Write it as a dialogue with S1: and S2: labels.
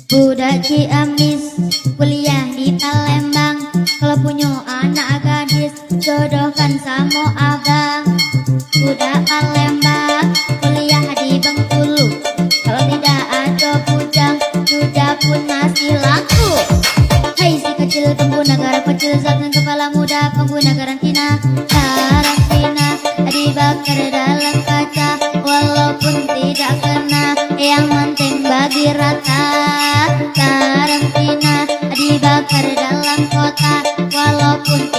S1: Budak Ciamis kuliah di Palembang, kalau punya anak gadis jodohkan sama abang. Budak Palembang kuliah di Bengkulu, kalau tidak ada bujang sudah pun masih laku. Hai si kecil pengguna garam kecil, zatnya kepala muda pengguna karantina. Karantina dibakar dalam kaca, walaupun tidak kena, yang penting bagi rata. Karantina dibakar dalam kota, walaupun